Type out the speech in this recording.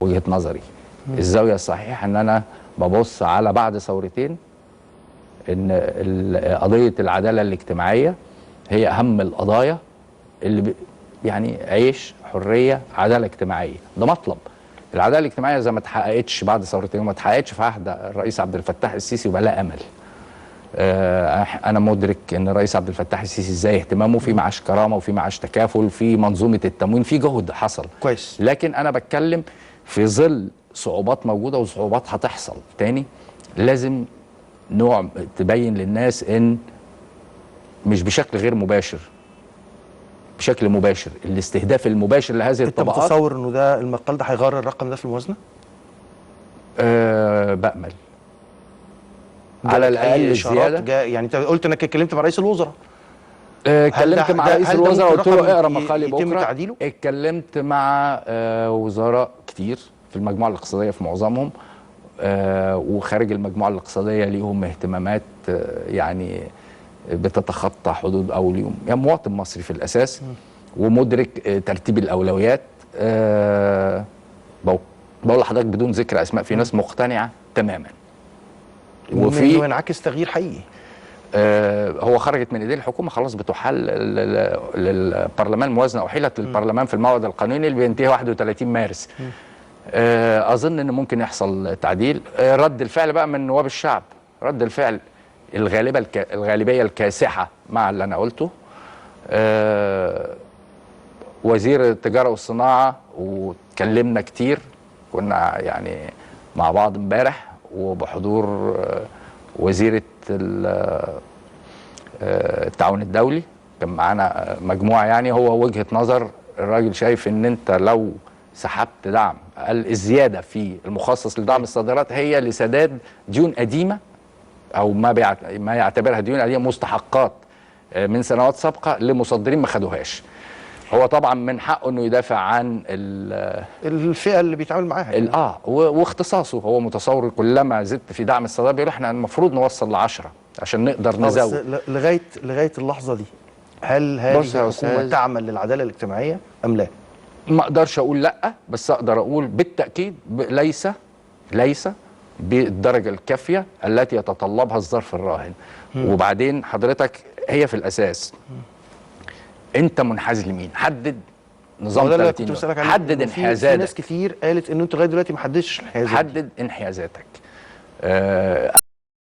وجهة نظري. الزاوية الصحيحة ان انا ببص على بعد ثورتين ان قضية العدالة الاجتماعية هي اهم القضايا اللي يعني عيش، حرية، عدالة اجتماعية، ده مطلب. العدالة الاجتماعية زي ما اتحققتش بعد ثورتين وما اتحققتش في عهد الرئيس عبد الفتاح السيسي وبقى لها امل. انا مدرك ان الرئيس عبد الفتاح السيسي ازاي اهتمامه في معاش كرامه وفي معاش تكافل في منظومه التموين، في جهد حصل كويس. لكن انا بتكلم في ظل صعوبات موجوده وصعوبات هتحصل تاني. لازم نوع تبين للناس ان مش بشكل غير مباشر، بشكل مباشر الاستهداف المباشر لهذه الطبقات. انت متصور انه ده المقال ده هيغير الرقم ده في الموازنه؟ بأمل على الاقل زياده. يعني انت قلت انك اتكلمت مع رئيس الوزراء. اتكلمت مع رئيس الوزراء قلت له اقرا مقالي يتم بكره. تعديله؟ اتكلمت مع وزراء كتير في المجموعه الاقتصاديه في معظمهم، وخارج المجموعه الاقتصاديه ليهم اهتمامات يعني بتتخطى حدود او ليهم يعني مواطن مصري في الاساس ومدرك ترتيب الاولويات. بقول لحضرتك بدون ذكر اسماء، في ناس مقتنعه تماما وفي ينعكس تغيير حقيقي. هو خرجت من ايدين الحكومه خلاص، بتحال للبرلمان، موازنه احيلت للبرلمان في الموعد القانوني اللي بينتهي 31 مارس. اظن ان ممكن يحصل تعديل. رد الفعل بقى من نواب الشعب، رد الفعل الغالبيه الكاسحه مع اللي انا قلته. وزير التجاره والصناعه واتكلمنا كتير، كنا يعني مع بعض امبارح وبحضور وزيره التعاون الدولي، كان معانا مجموعه. يعني هو وجهه نظر الراجل شايف ان انت لو سحبت دعم، الزياده في المخصص لدعم الصادرات هي لسداد ديون قديمه او ما يعتبرها ديون قديمه، مستحقات من سنوات سابقه لمصدرين ما خدوهاش. هو طبعا من حقه انه يدافع عن الفئه اللي بيتعامل معاها يعني. واختصاصه. هو متصور كلما زدت في دعم الصادرات بيقول احنا المفروض نوصل ل10 عشان نقدر نزود. لغايه اللحظه دي هل هذه الحكومه تعمل للعداله الاجتماعيه ام لا؟ ما اقدرش اقول لا، بس اقدر اقول بالتاكيد ليس بالدرجه الكافيه التي يتطلبها الظرف الراهن. وبعدين حضرتك هي في الاساس انت منحاز لمين؟ حدد نظام 30 يوم، حدد انحيازاتك. في ناس كتير قالت ان انتوا لغايه دلوقتي ما حددتش انحيازاتك. حدد انحيازاتك.